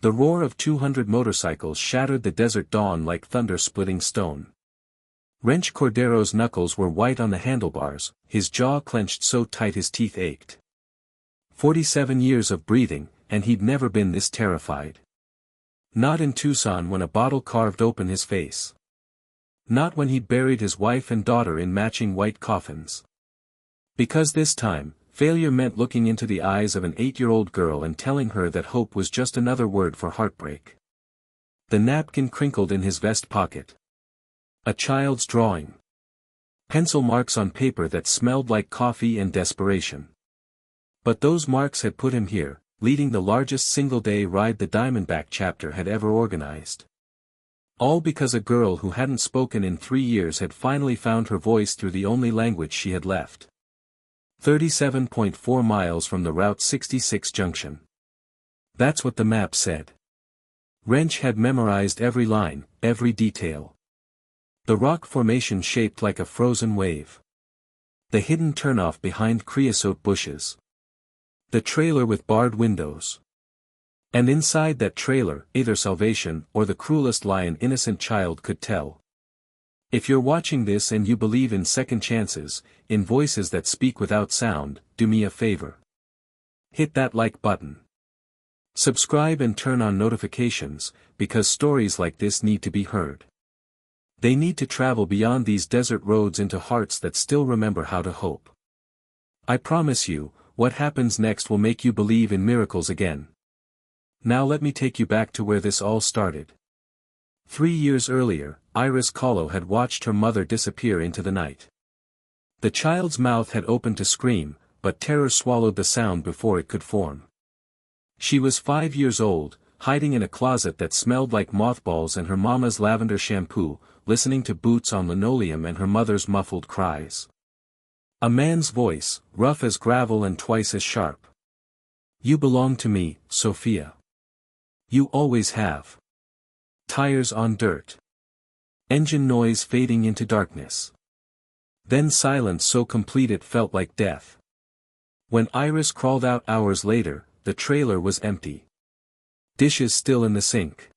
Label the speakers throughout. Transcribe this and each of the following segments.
Speaker 1: The roar of 200 motorcycles shattered the desert dawn like thunder splitting stone. Wrench Cordero's knuckles were white on the handlebars, his jaw clenched so tight his teeth ached. 47 years of breathing, and he'd never been this terrified. Not in Tucson when a bottle carved open his face. Not when he'd buried his wife and daughter in matching white coffins. Because this time, failure meant looking into the eyes of an 8-year-old girl and telling her that hope was just another word for heartbreak. The napkin crinkled in his vest pocket. A child's drawing. Pencil marks on paper that smelled like coffee and desperation. But those marks had put him here, leading the largest single-day ride the Diamondback Chapter had ever organized. All because a girl who hadn't spoken in 3 years had finally found her voice through the only language she had left. 37.4 miles from the Route 66 junction. That's what the map said. Wrench had memorized every line, every detail. The rock formation shaped like a frozen wave. The hidden turnoff behind creosote bushes. The trailer with barred windows. And inside that trailer, either salvation or the cruelest lie an innocent child could tell. If you're watching this and you believe in second chances, in voices that speak without sound, do me a favor. Hit that like button. Subscribe and turn on notifications, because stories like this need to be heard. They need to travel beyond these desert roads into hearts that still remember how to hope. I promise you, what happens next will make you believe in miracles again. Now let me take you back to where this all started. 3 years earlier, Iris Kahlo had watched her mother disappear into the night. The child's mouth had opened to scream, but terror swallowed the sound before it could form. She was 5 years old, hiding in a closet that smelled like mothballs and her mama's lavender shampoo, listening to boots on linoleum and her mother's muffled cries. A man's voice, rough as gravel and twice as sharp. You belong to me, Sophia. You always have. Tires on dirt. Engine noise fading into darkness. Then silence so complete it felt like death. When Iris crawled out hours later, the trailer was empty. Dishes still in the sink.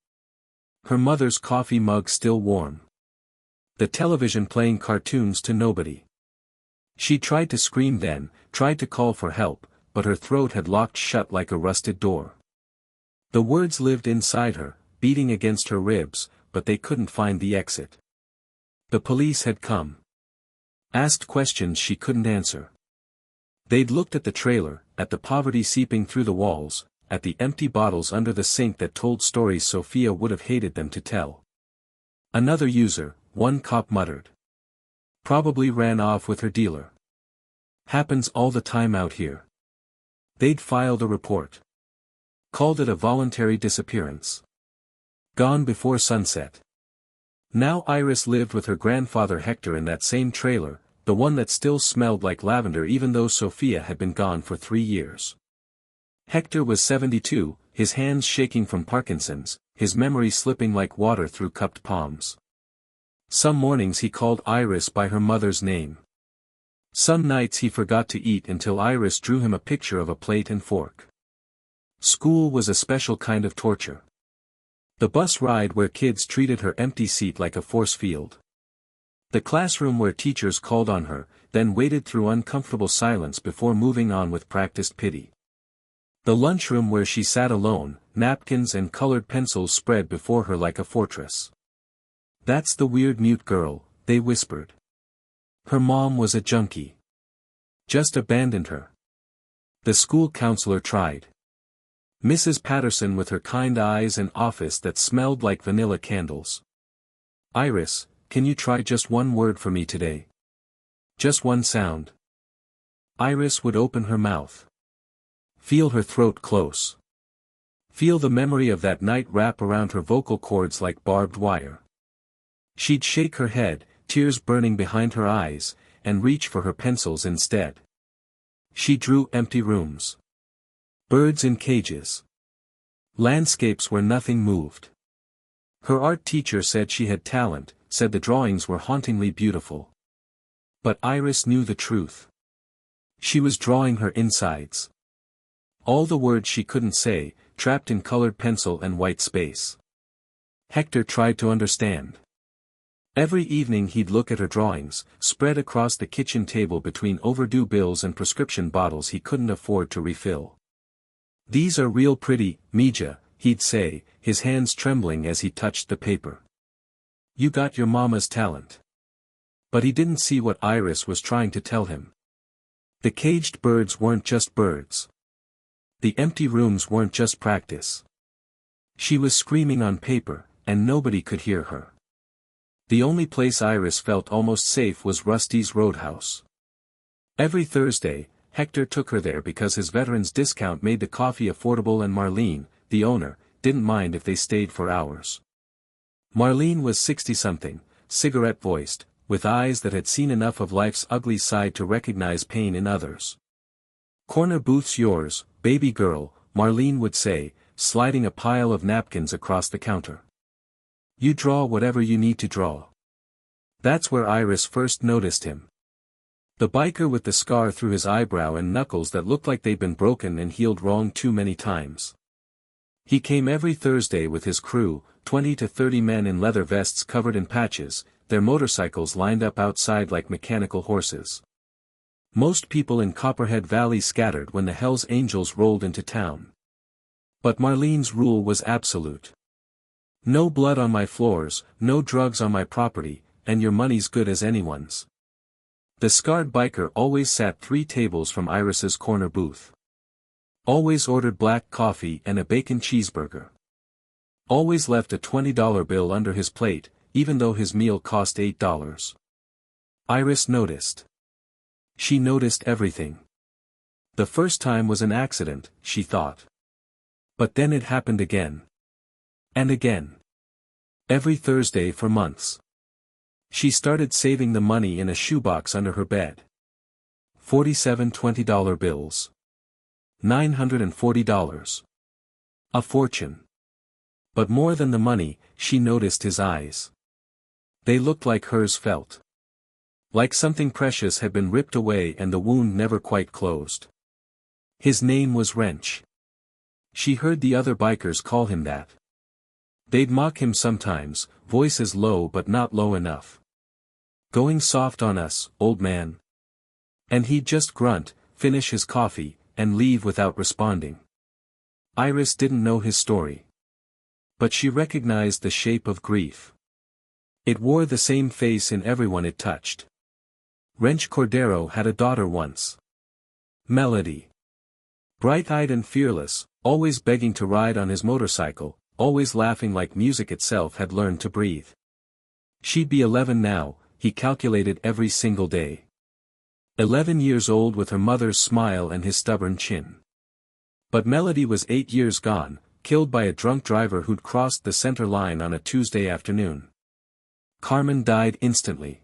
Speaker 1: Her mother's coffee mug still warm. The television playing cartoons to nobody. She tried to scream then, tried to call for help, but her throat had locked shut like a rusted door. The words lived inside her, beating against her ribs, but they couldn't find the exit. The police had come. Asked questions she couldn't answer. They'd looked at the trailer, at the poverty seeping through the walls, at the empty bottles under the sink that told stories Sophia would have hated them to tell. Another user, one cop muttered. Probably ran off with her dealer. Happens all the time out here. They'd filed a report. Called it a voluntary disappearance. Gone before sunset. Now Iris lived with her grandfather Hector in that same trailer, the one that still smelled like lavender even though Sophia had been gone for 3 years. Hector was 72, his hands shaking from Parkinson's, his memory slipping like water through cupped palms. Some mornings he called Iris by her mother's name. Some nights he forgot to eat until Iris drew him a picture of a plate and fork. School was a special kind of torture. The bus ride where kids treated her empty seat like a force field. The classroom where teachers called on her, then waited through uncomfortable silence before moving on with practiced pity. The lunchroom where she sat alone, napkins and colored pencils spread before her like a fortress. That's the weird mute girl, they whispered. Her mom was a junkie. Just abandoned her. The school counselor tried. Mrs. Patterson with her kind eyes and office that smelled like vanilla candles. Iris, can you try just one word for me today? Just one sound. Iris would open her mouth. Feel her throat close. Feel the memory of that night wrap around her vocal cords like barbed wire. She'd shake her head, tears burning behind her eyes, and reach for her pencils instead. She drew empty rooms. Birds in cages. Landscapes where nothing moved. Her art teacher said she had talent, said the drawings were hauntingly beautiful. But Iris knew the truth. She was drawing her insides. All the words she couldn't say, trapped in colored pencil and white space. Hector tried to understand. Every evening he'd look at her drawings, spread across the kitchen table between overdue bills and prescription bottles he couldn't afford to refill. "These are real pretty, Mija," he'd say, his hands trembling as he touched the paper. "You got your mama's talent." But he didn't see what Iris was trying to tell him. The caged birds weren't just birds. The empty rooms weren't just practice. She was screaming on paper, and nobody could hear her. The only place Iris felt almost safe was Rusty's Roadhouse. Every Thursday, Hector took her there because his veterans discount made the coffee affordable, and Marlene, the owner, didn't mind if they stayed for hours. Marlene was 60-something, cigarette-voiced, with eyes that had seen enough of life's ugly side to recognize pain in others. "Corner booth's yours, baby girl," Marlene would say, sliding a pile of napkins across the counter. "You draw whatever you need to draw." That's where Iris first noticed him. The biker with the scar through his eyebrow and knuckles that looked like they'd been broken and healed wrong too many times. He came every Thursday with his crew, 20 to 30 men in leather vests covered in patches, their motorcycles lined up outside like mechanical horses. Most people in Copperhead Valley scattered when the Hells Angels rolled into town. But Marlene's rule was absolute. "No blood on my floors, no drugs on my property, and your money's good as anyone's." The scarred biker always sat 3 tables from Iris's corner booth. Always ordered black coffee and a bacon cheeseburger. Always left a $20 bill under his plate, even though his meal cost $8. Iris noticed. She noticed everything. The first time was an accident, she thought. But then it happened again. And again. Every Thursday for months. She started saving the money in a shoebox under her bed. 47 $20 bills. $940. A fortune. But more than the money, she noticed his eyes. They looked like hers felt. Like something precious had been ripped away and the wound never quite closed. His name was Wrench. She heard the other bikers call him that. They'd mock him sometimes, voices low but not low enough. "Going soft on us, old man." And he'd just grunt, finish his coffee, and leave without responding. Iris didn't know his story. But she recognized the shape of grief. It wore the same face in everyone it touched. Wrench Cordero had a daughter once. Melody. Bright-eyed and fearless, always begging to ride on his motorcycle, always laughing like music itself had learned to breathe. She'd be 11 now, he calculated every single day. 11 years old with her mother's smile and his stubborn chin. But Melody was 8 years gone, killed by a drunk driver who'd crossed the center line on a Tuesday afternoon. Carmen died instantly.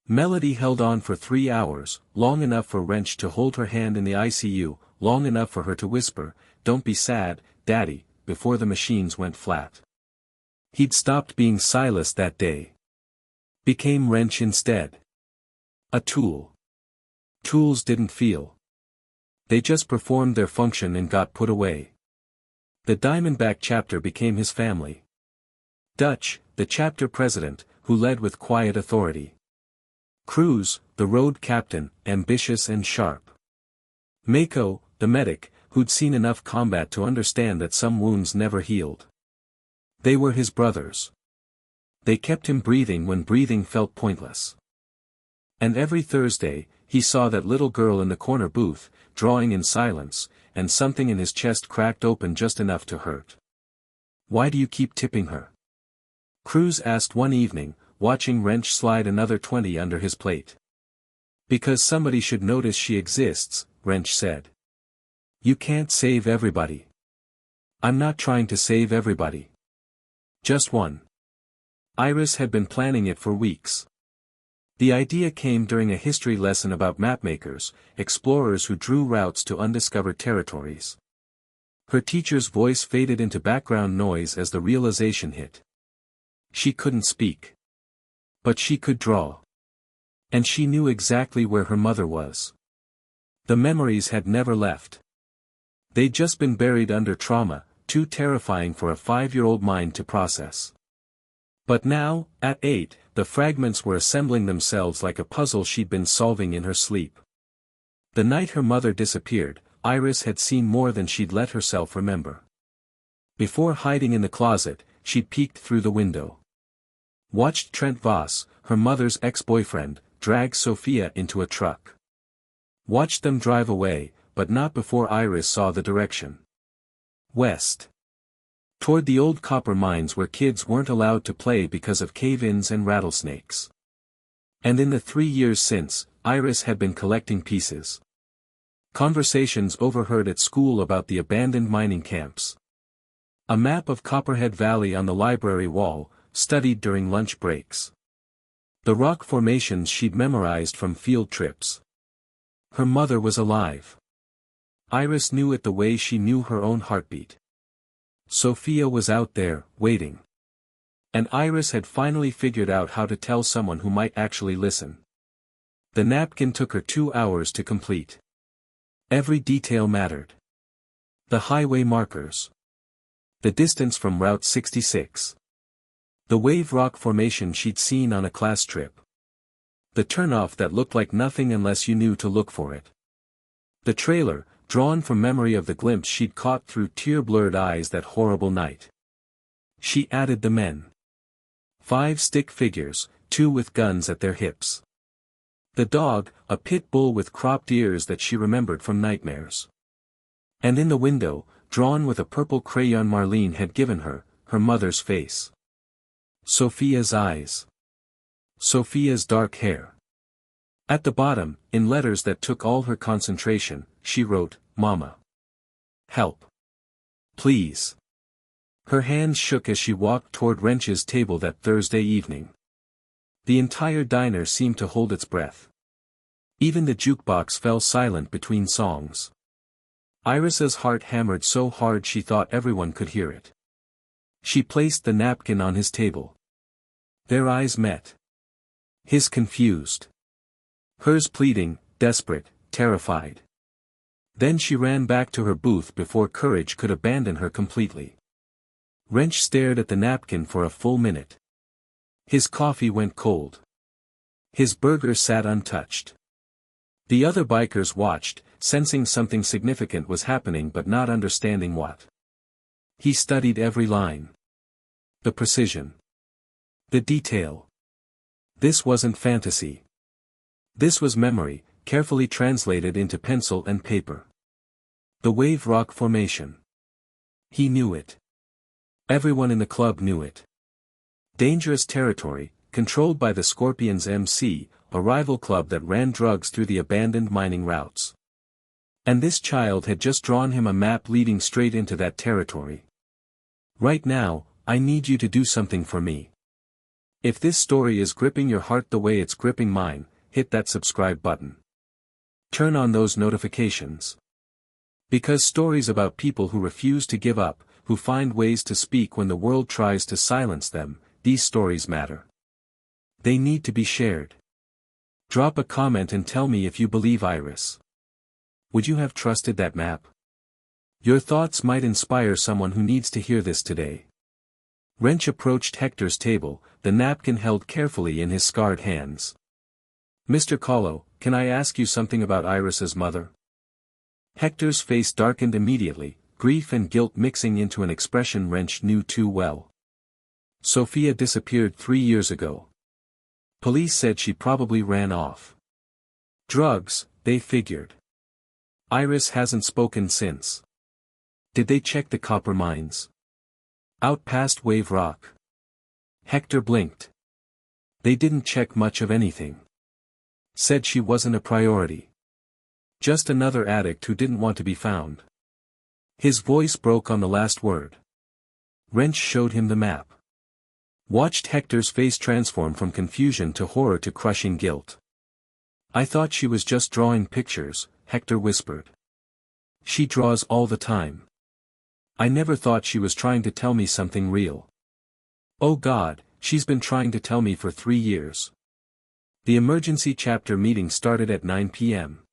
Speaker 1: Melody held on for 3 hours, long enough for Wrench to hold her hand in the ICU, long enough for her to whisper, "Don't be sad, Daddy," before the machines went flat. He'd stopped being Silas that day. Became Wrench instead. A tool. Tools didn't feel. They just performed their function and got put away. The Diamondback Chapter became his family. Dutch, the chapter president, who led with quiet authority. Cruz, the road captain, ambitious and sharp. Mako, the medic, who'd seen enough combat to understand that some wounds never healed. They were his brothers. They kept him breathing when breathing felt pointless. And every Thursday, he saw that little girl in the corner booth, drawing in silence, and something in his chest cracked open just enough to hurt. "Why do you keep tipping her?" Cruz asked one evening, watching Wrench slide another 20 under his plate. "Because somebody should notice she exists," Wrench said. "You can't save everybody." "I'm not trying to save everybody. Just one." Iris had been planning it for weeks. The idea came during a history lesson about mapmakers, explorers who drew routes to undiscovered territories. Her teacher's voice faded into background noise as the realization hit. She couldn't speak. But she could draw. And she knew exactly where her mother was. The memories had never left. They'd just been buried under trauma, too terrifying for a 5-year-old mind to process. But now, at 8, the fragments were assembling themselves like a puzzle she'd been solving in her sleep. The night her mother disappeared, Iris had seen more than she'd let herself remember. Before hiding in the closet, she'd peeked through the window. Watched Trent Voss, her mother's ex-boyfriend, drag Sophia into a truck. Watched them drive away, but not before Iris saw the direction. West. Toward the old copper mines where kids weren't allowed to play because of cave-ins and rattlesnakes. And in the 3 years since, Iris had been collecting pieces. Conversations overheard at school about the abandoned mining camps. A map of Copperhead Valley on the library wall, studied during lunch breaks. The rock formations she'd memorized from field trips. Her mother was alive. Iris knew it the way she knew her own heartbeat. Sophia was out there, waiting. And Iris had finally figured out how to tell someone who might actually listen. The napkin took her 2 hours to complete. Every detail mattered. The highway markers. The distance from Route 66. The wave rock formation she'd seen on a class trip. The turnoff that looked like nothing unless you knew to look for it. The trailer, drawn from memory of the glimpse she'd caught through tear-blurred eyes that horrible night. She added the men. 5 stick figures, 2 with guns at their hips. The dog, a pit bull with cropped ears that she remembered from nightmares. And in the window, drawn with a purple crayon Marlene had given her, her mother's face. Sophia's eyes. Sophia's dark hair. At the bottom, in letters that took all her concentration, she wrote, "Mama. Help. Please." Her hands shook as she walked toward Wrench's table that Thursday evening. The entire diner seemed to hold its breath. Even the jukebox fell silent between songs. Iris's heart hammered so hard she thought everyone could hear it. She placed the napkin on his table. Their eyes met. His confused. Hers pleading, desperate, terrified. Then she ran back to her booth before courage could abandon her completely. Wrench stared at the napkin for a full minute. His coffee went cold. His burger sat untouched. The other bikers watched, sensing something significant was happening but not understanding what. He studied every line. The precision. The detail. This wasn't fantasy. This was memory, carefully translated into pencil and paper. The wave rock formation. He knew it. Everyone in the club knew it. Dangerous territory, controlled by the Scorpions MC, a rival club that ran drugs through the abandoned mining routes. And this child had just drawn him a map leading straight into that territory. Right now, I need you to do something for me. If this story is gripping your heart the way it's gripping mine, hit that subscribe button. Turn on those notifications. Because stories about people who refuse to give up, who find ways to speak when the world tries to silence them, these stories matter. They need to be shared. Drop a comment and tell me if you believe Iris. Would you have trusted that map? Your thoughts might inspire someone who needs to hear this today. Wrench approached Hector's table, the napkin held carefully in his scarred hands. "Mr. Kahlo, can I ask you something about Iris's mother?" Hector's face darkened immediately, grief and guilt mixing into an expression Wrench knew too well. "Sophia disappeared 3 years ago. Police said she probably ran off. Drugs, they figured. Iris hasn't spoken since. Did they check the copper mines? Out past Wave Rock?" Hector blinked. "They didn't check much of anything. Said she wasn't a priority. Just another addict who didn't want to be found." His voice broke on the last word. Wrench showed him the map. Watched Hector's face transform from confusion to horror to crushing guilt. "I thought she was just drawing pictures," Hector whispered. "She draws all the time. I never thought she was trying to tell me something real. Oh God, she's been trying to tell me for 3 years." The emergency chapter meeting started at 9 p.m.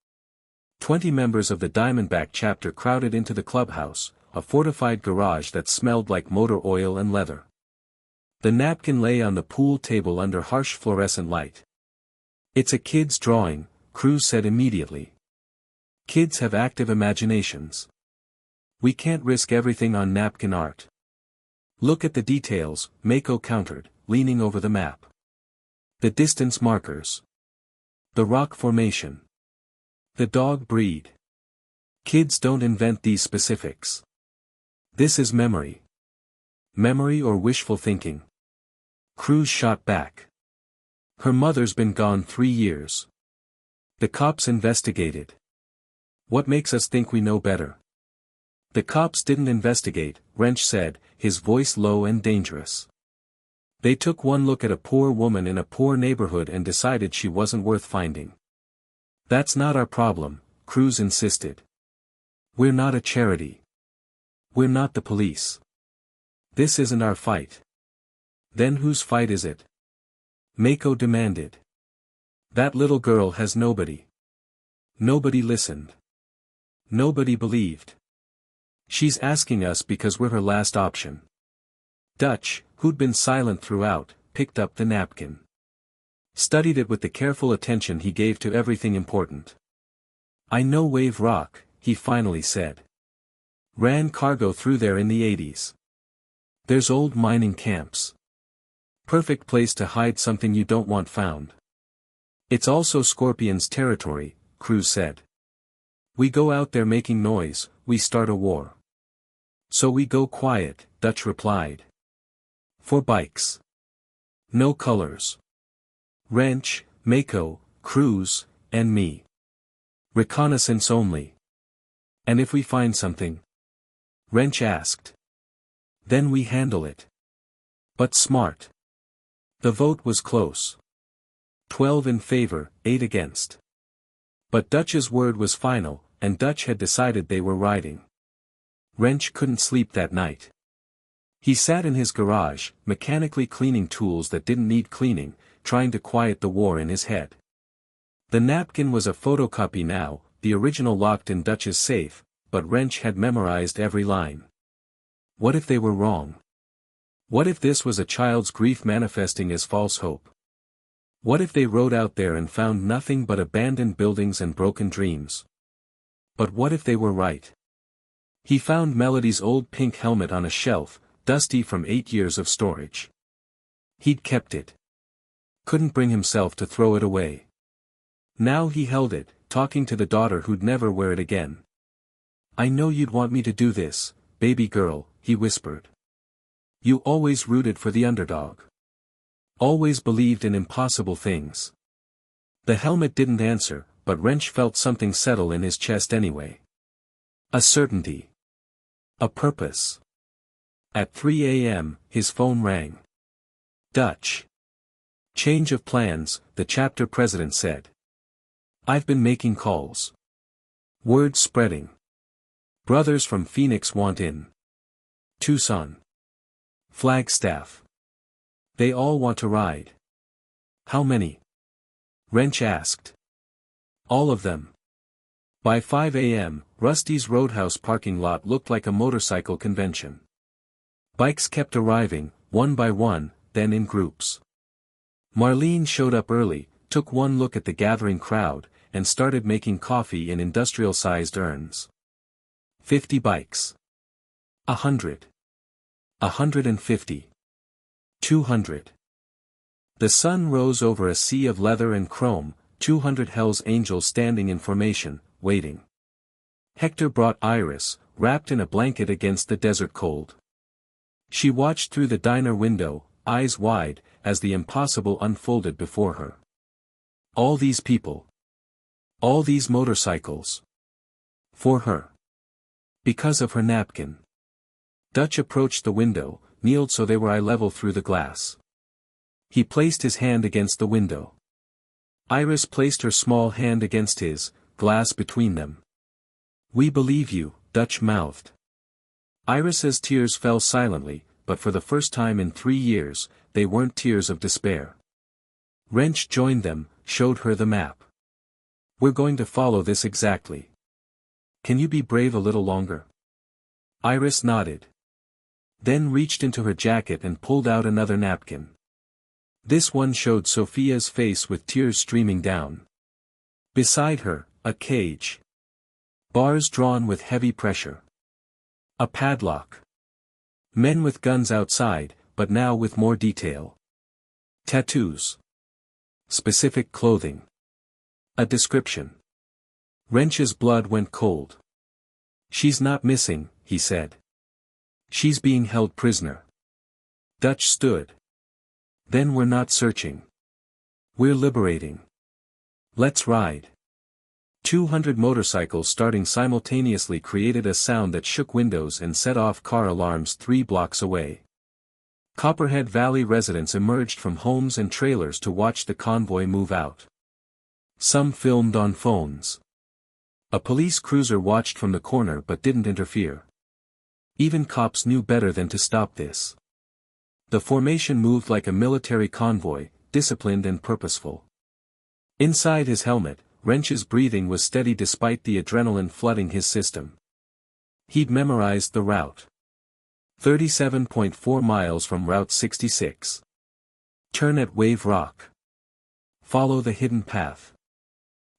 Speaker 1: 20 members of the Diamondback Chapter crowded into the clubhouse, a fortified garage that smelled like motor oil and leather. The napkin lay on the pool table under harsh fluorescent light. "It's a kid's drawing," Cruz said immediately. "Kids have active imaginations. We can't risk everything on napkin art." "Look at the details," Mako countered, leaning over the map. "The distance markers. The rock formation. The dog breed. Kids don't invent these specifics. This is memory." "Memory or wishful thinking?" Cruz shot back. "Her mother's been gone 3 years. The cops investigated. What makes us think we know better?" "The cops didn't investigate," Wrench said, his voice low and dangerous. "They took one look at a poor woman in a poor neighborhood and decided she wasn't worth finding." "That's not our problem," Cruz insisted. "We're not a charity. We're not the police. This isn't our fight." "Then whose fight is it?" Mako demanded. "That little girl has nobody. Nobody listened. Nobody believed. She's asking us because we're her last option." Dutch, who'd been silent throughout, picked up the napkin. Studied it with the careful attention he gave to everything important. "I know Wave Rock," he finally said. "Ran cargo through there in the 80s. There's old mining camps. Perfect place to hide something you don't want found." "It's also Scorpion's territory," Cruz said. "We go out there making noise, we start a war. So we go quiet," Dutch replied. "For bikes. No colors. Wrench, Mako, Cruz, and me. Reconnaissance only." "And if we find something?" Wrench asked. "Then we handle it. But smart." The vote was close. 12 in favor, 8 against. But Dutch's word was final, and Dutch had decided they were riding. Wrench couldn't sleep that night. He sat in his garage, mechanically cleaning tools that didn't need cleaning, trying to quiet the war in his head. The napkin was a photocopy now, the original locked in Dutch's safe, but Wrench had memorized every line. What if they were wrong? What if this was a child's grief manifesting as false hope? What if they rode out there and found nothing but abandoned buildings and broken dreams? But what if they were right? He found Melody's old pink helmet on a shelf, dusty from 8 years of storage. He'd kept it. Couldn't bring himself to throw it away. Now he held it, talking to the daughter who'd never wear it again. "I know you'd want me to do this, baby girl," he whispered. "You always rooted for the underdog. Always believed in impossible things." The helmet didn't answer, but Wrench felt something settle in his chest anyway. A certainty. A purpose. At 3 a.m., his phone rang. "Dutch. Change of plans," the chapter president said. "I've been making calls. Word spreading. Brothers from Phoenix want in. Tucson. Flagstaff. They all want to ride." "How many?" Wrench asked. "All of them." By 5 a.m., Rusty's Roadhouse parking lot looked like a motorcycle convention. Bikes kept arriving, one by one, then in groups. Marlene showed up early, took one look at the gathering crowd, and started making coffee in industrial-sized urns. 50 bikes. 100. 150. 200. The sun rose over a sea of leather and chrome, 200 Hell's Angels standing in formation, waiting. Hector brought Iris, wrapped in a blanket against the desert cold. She watched through the diner window, eyes wide, as the impossible unfolded before her. All these people. All these motorcycles. For her. Because of her napkin. Dutch approached the window, kneeled so they were eye level through the glass. He placed his hand against the window. Iris placed her small hand against his, glass between them. "We believe you," Dutch mouthed. Iris's tears fell silently, but for the first time in 3 years, they weren't tears of despair. Wrench joined them, showed her the map. "We're going to follow this exactly. Can you be brave a little longer? Iris nodded. Then reached into her jacket and pulled out another napkin. This one showed Sophia's face with tears streaming down. Beside her, a cage. Bars drawn with heavy pressure. A padlock. Men with guns outside, but now with more detail. Tattoos. Specific clothing. A description. Wrench's blood went cold. She's not missing, he said. She's being held prisoner. Dutch stood. Then we're not searching. We're liberating. Let's ride. 200 motorcycles starting simultaneously created a sound that shook windows and set off car alarms 3 blocks away. Copperhead Valley residents emerged from homes and trailers to watch the convoy move out. Some filmed on phones. A police cruiser watched from the corner but didn't interfere. Even cops knew better than to stop this. The formation moved like a military convoy, disciplined and purposeful. Inside his helmet, Wrench's breathing was steady despite the adrenaline flooding his system. He'd memorized the route. 37.4 miles from Route 66. Turn at Wave Rock. Follow the hidden path.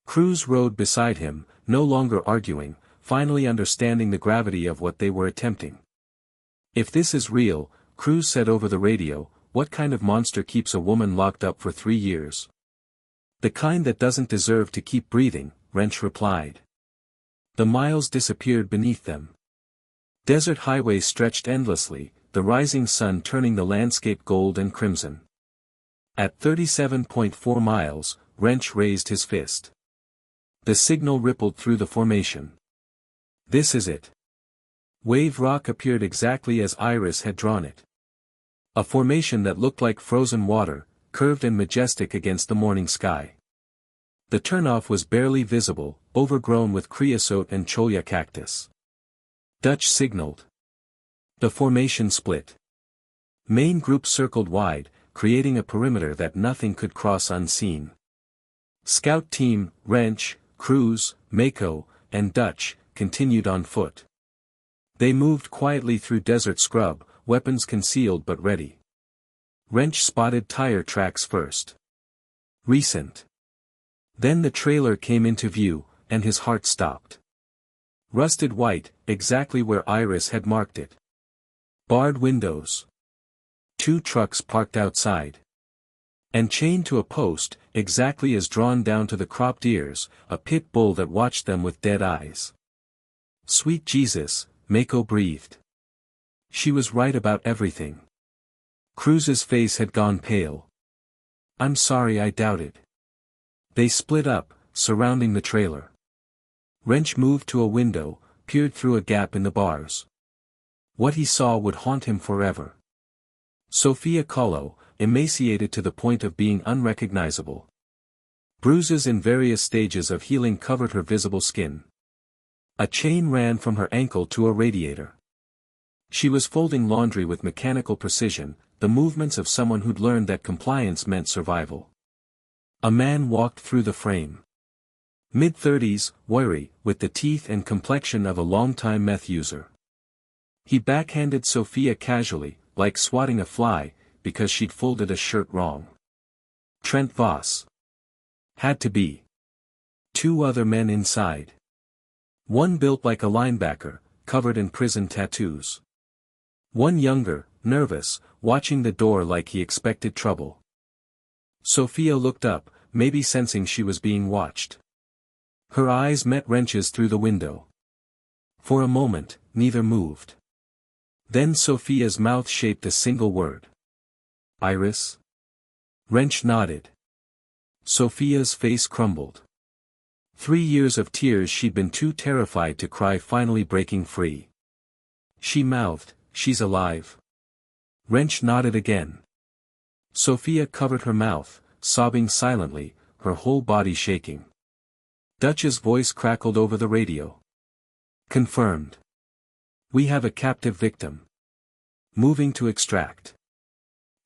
Speaker 1: Cruz rode beside him, no longer arguing, finally understanding the gravity of what they were attempting. If this is real, Cruz said over the radio, what kind of monster keeps a woman locked up for 3 years? The kind that doesn't deserve to keep breathing, Wrench replied. The miles disappeared beneath them. Desert highways stretched endlessly, the rising sun turning the landscape gold and crimson. At 37.4 miles, Wrench raised his fist. The signal rippled through the formation. This is it. Wave Rock appeared exactly as Iris had drawn it. A formation that looked like frozen water, curved and majestic against the morning sky. The turnoff was barely visible, overgrown with creosote and cholla cactus. Dutch signaled. The formation split. Main group circled wide, creating a perimeter that nothing could cross unseen. Scout team, Wrench, Cruz, Mako, and Dutch, continued on foot. They moved quietly through desert scrub, weapons concealed but ready. Wrench spotted tire tracks first. Recent. Then the trailer came into view, and his heart stopped. Rusted white, exactly where Iris had marked it. Barred windows. 2 trucks parked outside. And chained to a post, exactly as drawn down to the cropped ears, a pit bull that watched them with dead eyes. Sweet Jesus, Mako breathed. She was right about everything. Cruz's face had gone pale. I'm sorry I doubted. They split up, surrounding the trailer. Wrench moved to a window, peered through a gap in the bars. What he saw would haunt him forever. Sophia Kahlo, emaciated to the point of being unrecognizable. Bruises in various stages of healing covered her visible skin. A chain ran from her ankle to a radiator. She was folding laundry with mechanical precision, the movements of someone who'd learned that compliance meant survival. A man walked through the frame. Mid-30s, wiry, with the teeth and complexion of a long-time meth user. He backhanded Sophia casually, like swatting a fly, because she'd folded a shirt wrong. Trent Voss. Had to be. 2 other men inside. One built like a linebacker, covered in prison tattoos. One younger, nervous, watching the door like he expected trouble. Sophia looked up, maybe sensing she was being watched. Her eyes met Wrench's through the window. For a moment, neither moved. Then Sophia's mouth shaped a single word. Iris? Wrench nodded. Sophia's face crumbled. 3 years of tears she'd been too terrified to cry, finally breaking free. She mouthed, she's alive. Wrench nodded again. Sophia covered her mouth, sobbing silently, her whole body shaking. Dutch's voice crackled over the radio. Confirmed. We have a captive victim. Moving to extract.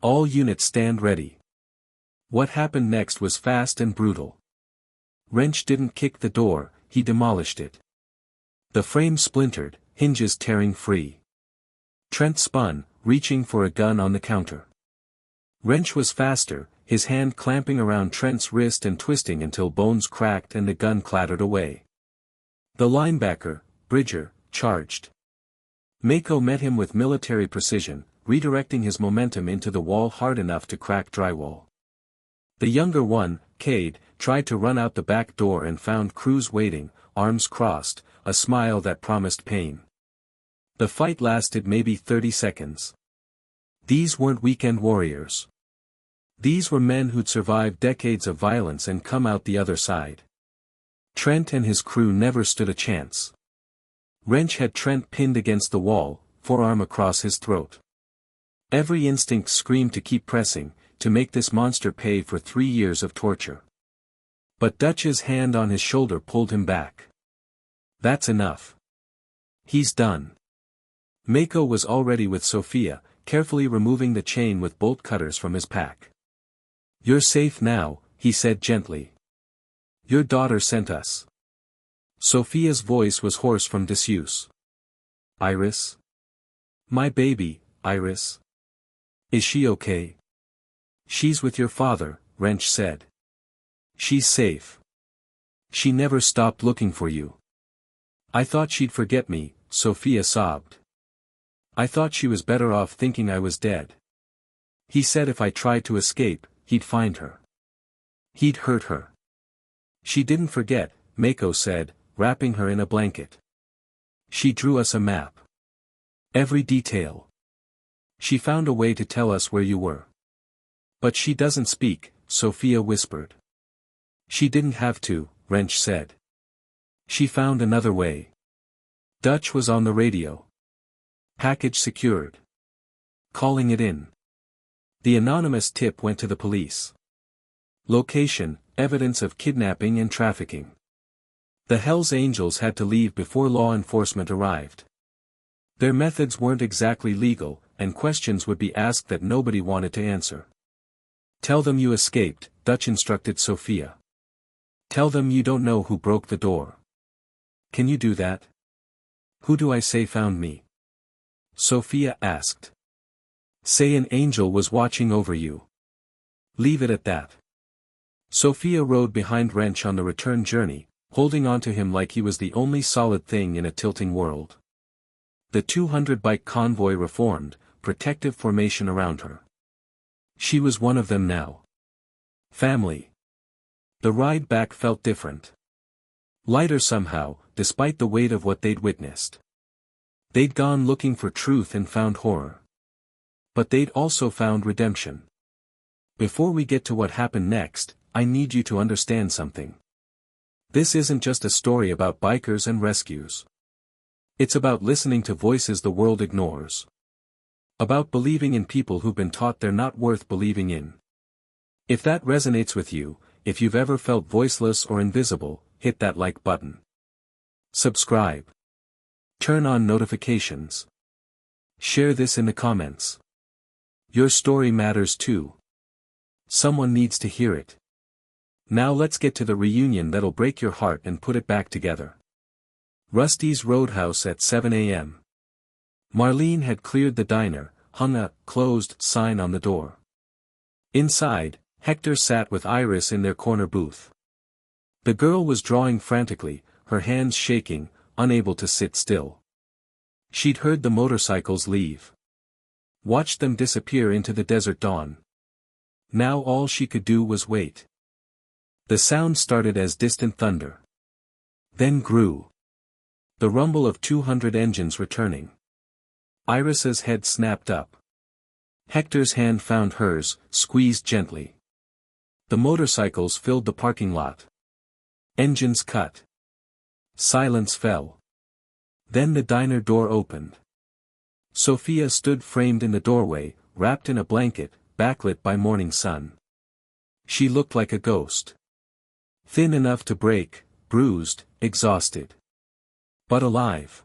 Speaker 1: All units stand ready. What happened next was fast and brutal. Wrench didn't kick the door, he demolished it. The frame splintered, hinges tearing free. Trent spun, reaching for a gun on the counter. Wrench was faster, his hand clamping around Trent's wrist and twisting until bones cracked and the gun clattered away. The linebacker, Bridger, charged. Mako met him with military precision, redirecting his momentum into the wall hard enough to crack drywall. The younger one, Cade, tried to run out the back door and found Cruz waiting, arms crossed, a smile that promised pain. The fight lasted maybe 30 seconds. These weren't weekend warriors. These were men who'd survived decades of violence and come out the other side. Trent and his crew never stood a chance. Wrench had Trent pinned against the wall, forearm across his throat. Every instinct screamed to keep pressing, to make this monster pay for 3 years of torture. But Dutch's hand on his shoulder pulled him back. That's enough. He's done. Mako was already with Sophia, carefully removing the chain with bolt cutters from his pack. "You're safe now," he said gently. "Your daughter sent us." Sophia's voice was hoarse from disuse. "Iris? My baby, Iris. Is she okay?" "She's with your father," Wrench said. "She's safe. She never stopped looking for you." "I thought she'd forget me," Sophia sobbed. "I thought she was better off thinking I was dead. He said if I tried to escape, he'd find her. He'd hurt her." "She didn't forget," Mako said, wrapping her in a blanket. "She drew us a map. Every detail. She found a way to tell us where you were." "But she doesn't speak," Sophia whispered. "She didn't have to," Wrench said. "She found another way." Dutch was on the radio. "Package secured. Calling it in." The anonymous tip went to the police. Location, evidence of kidnapping and trafficking. The Hells Angels had to leave before law enforcement arrived. Their methods weren't exactly legal, and questions would be asked that nobody wanted to answer. "Tell them you escaped," Dutch instructed Sophia. "Tell them you don't know who broke the door." "Can you do that?" "Who do I say found me?" Sophia asked. "Say an angel was watching over you. Leave it at that." Sophia rode behind Wrench on the return journey, holding onto him like he was the only solid thing in a tilting world. The 200-bike convoy reformed, protective formation around her. She was one of them now. Family. The ride back felt different. Lighter somehow, despite the weight of what they'd witnessed. They'd gone looking for truth and found horror. But they'd also found redemption. Before we get to what happened next, I need you to understand something. This isn't just a story about bikers and rescues. It's about listening to voices the world ignores. About believing in people who've been taught they're not worth believing in. If that resonates with you, if you've ever felt voiceless or invisible, hit that like button. Subscribe. Turn on notifications. Share this in the comments. Your story matters too. Someone needs to hear it. Now let's get to the reunion that'll break your heart and put it back together. Rusty's Roadhouse at 7 a.m. Marlene had cleared the diner, hung a "closed" sign on the door. Inside, Hector sat with Iris in their corner booth. The girl was drawing frantically, her hands shaking, unable to sit still. She'd heard the motorcycles leave. Watched them disappear into the desert dawn. Now all she could do was wait. The sound started as distant thunder. Then grew. The rumble of 200 engines returning. Iris's head snapped up. Hector's hand found hers, squeezed gently. The motorcycles filled the parking lot. Engines cut. Silence fell. Then the diner door opened. Sophia stood framed in the doorway, wrapped in a blanket, backlit by morning sun. She looked like a ghost. Thin enough to break, bruised, exhausted. But alive.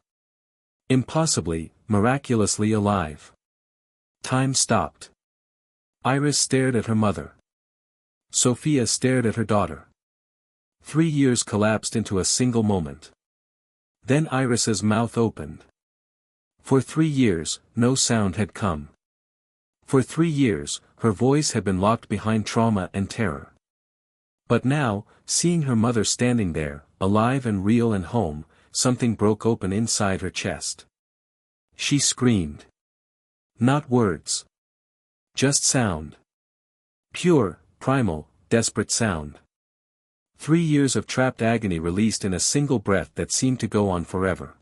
Speaker 1: Impossibly, miraculously alive. Time stopped. Iris stared at her mother. Sophia stared at her daughter. 3 years collapsed into a single moment. Then Iris's mouth opened. For 3 years, no sound had come. For 3 years, her voice had been locked behind trauma and terror. But now, seeing her mother standing there, alive and real and home, something broke open inside her chest. She screamed. Not words. Just sound. Pure, primal, desperate sound. 3 years of trapped agony released in a single breath that seemed to go on forever.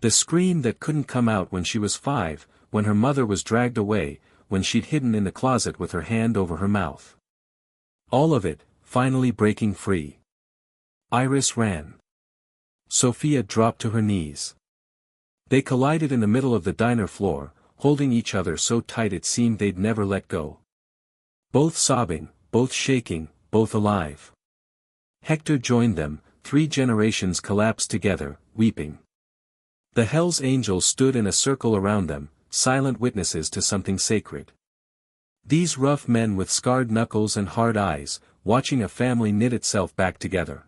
Speaker 1: The scream that couldn't come out when she was 5, when her mother was dragged away, when she'd hidden in the closet with her hand over her mouth. All of it, finally breaking free. Iris ran. Sophia dropped to her knees. They collided in the middle of the diner floor, holding each other so tight it seemed they'd never let go. Both sobbing, both shaking, both alive. Hector joined them, 3 generations collapsed together, weeping. The Hell's Angels stood in a circle around them, silent witnesses to something sacred. These rough men with scarred knuckles and hard eyes, watching a family knit itself back together.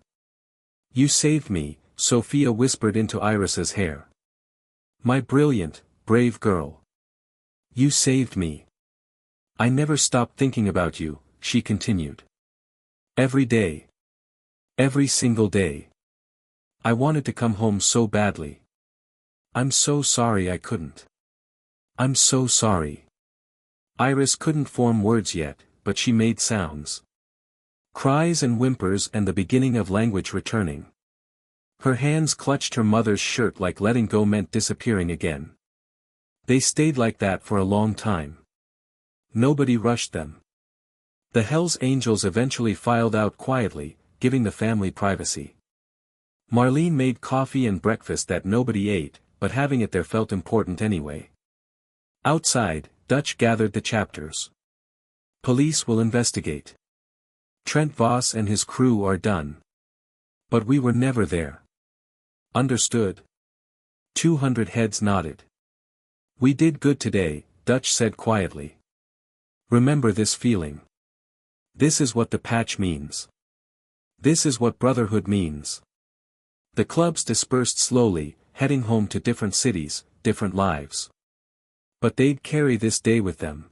Speaker 1: You saved me, Sophia whispered into Iris's hair. My brilliant, brave girl. You saved me. I never stopped thinking about you, she continued. Every day. Every single day. I wanted to come home so badly. I'm so sorry I couldn't. I'm so sorry. Iris couldn't form words yet, but she made sounds. Cries and whimpers and the beginning of language returning. Her hands clutched her mother's shirt like letting go meant disappearing again. They stayed like that for a long time. Nobody rushed them. The Hell's Angels eventually filed out quietly, giving the family privacy. Marlene made coffee and breakfast that nobody ate, but having it there felt important anyway. Outside, Dutch gathered the chapters. Police will investigate. Trent Voss and his crew are done. But we were never there. Understood? 200 heads nodded. We did good today, Dutch said quietly. Remember this feeling. This is what the patch means. This is what brotherhood means. The clubs dispersed slowly, heading home to different cities, different lives. But they'd carry this day with them.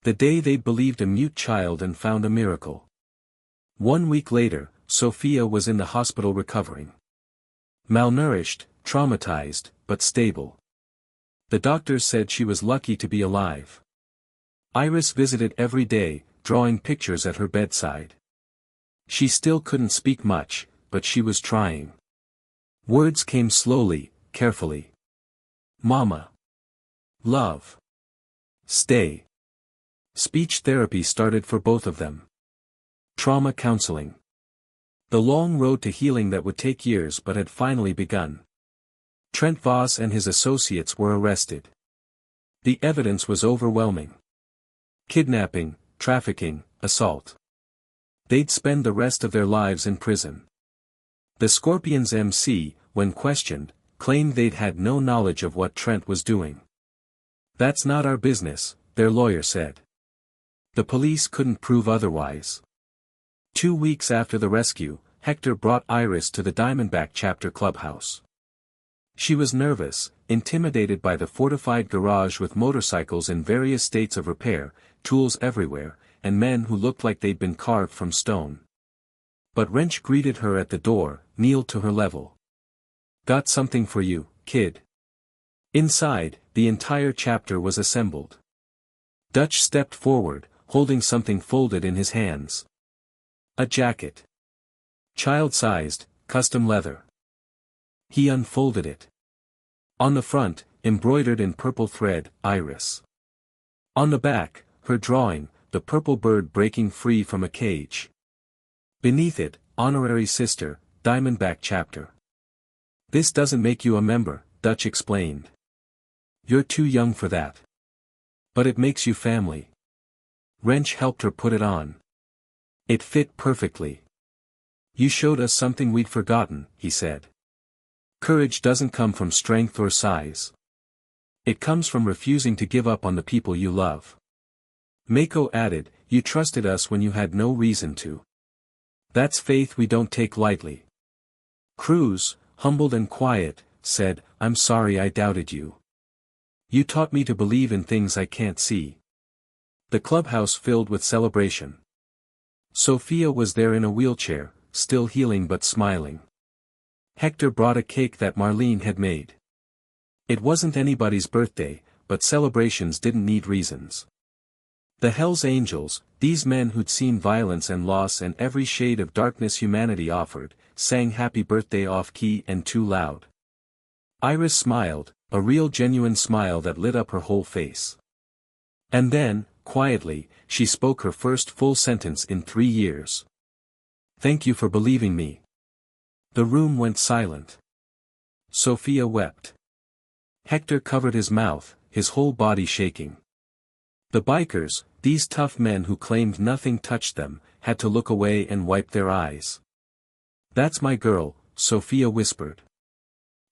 Speaker 1: The day they'd believed a mute child and found a miracle. 1 week later, Sophia was in the hospital recovering. Malnourished, traumatized, but stable. The doctors said she was lucky to be alive. Iris visited every day, drawing pictures at her bedside. She still couldn't speak much, but she was trying. Words came slowly, carefully. Mama. Love. Stay. Speech therapy started for both of them. Trauma counseling. The long road to healing that would take years but had finally begun. Trent Voss and his associates were arrested. The evidence was overwhelming. Kidnapping, trafficking, assault. They'd spend the rest of their lives in prison. The Scorpions MC, when questioned, claimed they'd had no knowledge of what Trent was doing. That's not our business, their lawyer said. The police couldn't prove otherwise. 2 weeks after the rescue, Hector brought Iris to the Diamondback Chapter clubhouse. She was nervous, intimidated by the fortified garage with motorcycles in various states of repair, tools everywhere, and men who looked like they'd been carved from stone. But Wrench greeted her at the door, kneeled to her level. Got something for you, kid. Inside, the entire chapter was assembled. Dutch stepped forward, holding something folded in his hands. A jacket. Child-sized, custom leather. He unfolded it. On the front, embroidered in purple thread, Iris. On the back, her drawing, the purple bird breaking free from a cage. Beneath it, honorary sister, Diamondback Chapter. This doesn't make you a member, Dutch explained. You're too young for that. But it makes you family. Wrench helped her put it on. It fit perfectly. You showed us something we'd forgotten, he said. Courage doesn't come from strength or size. It comes from refusing to give up on the people you love. Mako added, you trusted us when you had no reason to. That's faith we don't take lightly. Cruz, humbled and quiet, said, "I'm sorry I doubted you. You taught me to believe in things I can't see." The clubhouse filled with celebration. Sophia was there in a wheelchair, still healing but smiling. Hector brought a cake that Marlene had made. It wasn't anybody's birthday, but celebrations didn't need reasons. The Hell's Angels, these men who'd seen violence and loss and every shade of darkness humanity offered, sang happy birthday off-key and too loud. Iris smiled, a real genuine smile that lit up her whole face. And then, quietly, she spoke her first full sentence in 3 years. "Thank you for believing me." The room went silent. Sophia wept. Hector covered his mouth, his whole body shaking. The bikers, these tough men who claimed nothing touched them, had to look away and wipe their eyes. "That's my girl," Sophia whispered.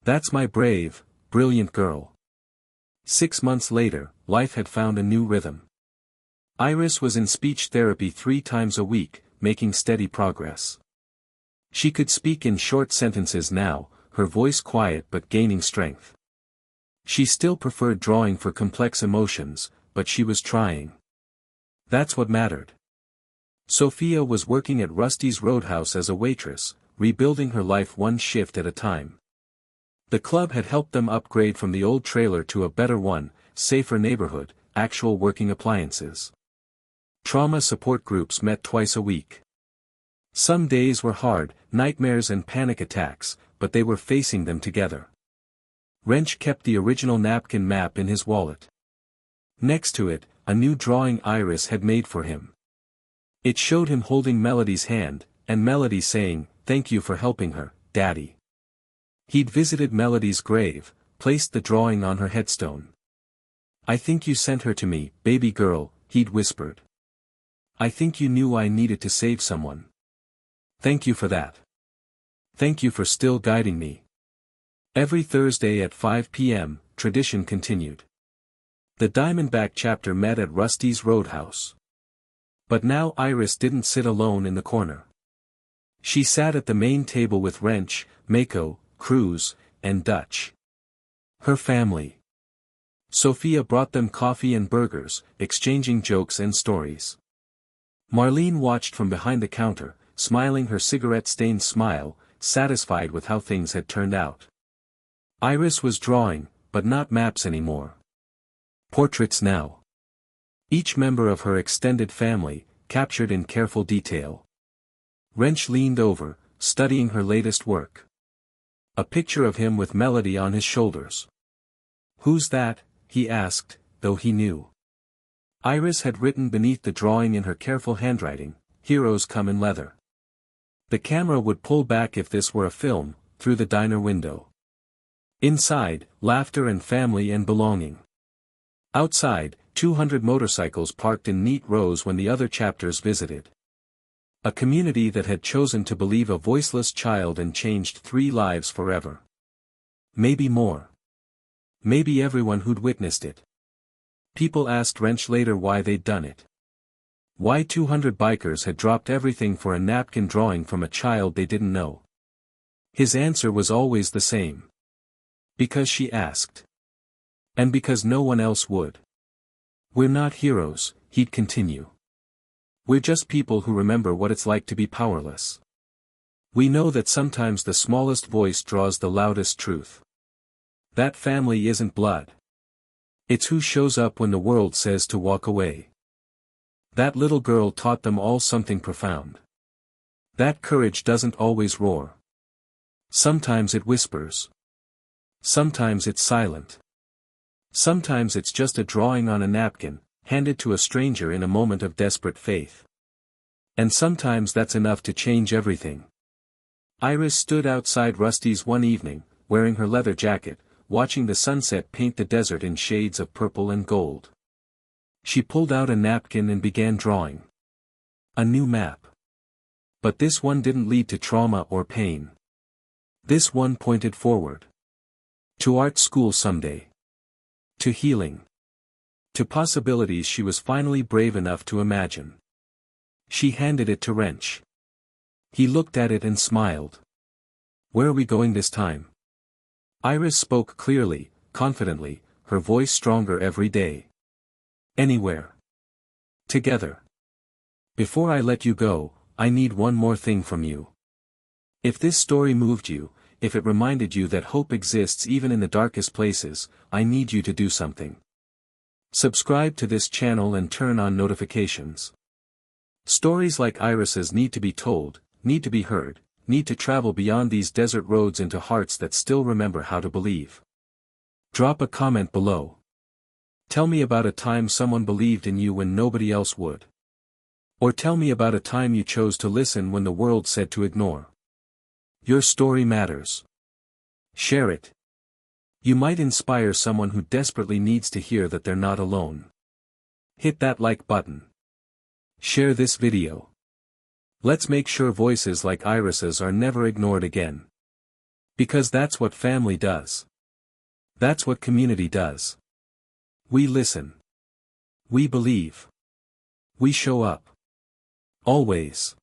Speaker 1: "That's my brave, brilliant girl." 6 months later, life had found a new rhythm. Iris was in speech therapy 3 times a week, making steady progress. She could speak in short sentences now, her voice quiet but gaining strength. She still preferred drawing for complex emotions, but she was trying. That's what mattered. Sophia was working at Rusty's Roadhouse as a waitress, rebuilding her life one shift at a time. The club had helped them upgrade from the old trailer to a better one, safer neighborhood, actual working appliances. Trauma support groups met twice a week. Some days were hard, nightmares and panic attacks, but they were facing them together. Wrench kept the original napkin map in his wallet. Next to it, a new drawing Iris had made for him. It showed him holding Melody's hand, and Melody saying, "Thank you for helping her, Daddy." He'd visited Melody's grave, placed the drawing on her headstone. "I think you sent her to me, baby girl," he'd whispered. "I think you knew I needed to save someone. Thank you for that. Thank you for still guiding me." Every Thursday at 5 p.m., tradition continued. The Diamondback Chapter met at Rusty's Roadhouse. But now Iris didn't sit alone in the corner. She sat at the main table with Wrench, Mako, Cruz, and Dutch. Her family. Sophia brought them coffee and burgers, exchanging jokes and stories. Marlene watched from behind the counter, smiling her cigarette-stained smile, satisfied with how things had turned out. Iris was drawing, but not maps anymore. Portraits now. Each member of her extended family, captured in careful detail. Wrench leaned over, studying her latest work. A picture of him with Melody on his shoulders. "Who's that?" he asked, though he knew. Iris had written beneath the drawing in her careful handwriting, "Heroes come in leather." The camera would pull back if this were a film, through the diner window. Inside, laughter and family and belonging. Outside, 200 motorcycles parked in neat rows when the other chapters visited. A community that had chosen to believe a voiceless child and changed 3 lives forever. Maybe more. Maybe everyone who'd witnessed it. People asked Wrench later why they'd done it. Why 200 bikers had dropped everything for a napkin drawing from a child they didn't know. His answer was always the same. Because she asked. And because no one else would. "We're not heroes," he'd continue. "We're just people who remember what it's like to be powerless. We know that sometimes the smallest voice draws the loudest truth. That family isn't blood. It's who shows up when the world says to walk away. That little girl taught them all something profound. That courage doesn't always roar. Sometimes it whispers. Sometimes it's silent. Sometimes it's just a drawing on a napkin, handed to a stranger in a moment of desperate faith. And sometimes that's enough to change everything." Iris stood outside Rusty's one evening, wearing her leather jacket, watching the sunset paint the desert in shades of purple and gold. She pulled out a napkin and began drawing. A new map. But this one didn't lead to trauma or pain. This one pointed forward. To art school someday. To healing. To possibilities she was finally brave enough to imagine. She handed it to Wrench. He looked at it and smiled. Where are we going this time? Iris spoke clearly, confidently, her voice stronger every day. Anywhere. Together. Before I let you go, I need one more thing from you. If this story moved you, if it reminded you that hope exists even in the darkest places, I need you to do something. Subscribe to this channel and turn on notifications. Stories like Iris's need to be told, need to be heard, need to travel beyond these desert roads into hearts that still remember how to believe. Drop a comment below. Tell me about a time someone believed in you when nobody else would. Or tell me about a time you chose to listen when the world said to ignore. Your story matters. Share it. You might inspire someone who desperately needs to hear that they're not alone. Hit that like button. Share this video. Let's make sure voices like Iris's are never ignored again. Because that's what family does. That's what community does. We listen. We believe. We show up. Always.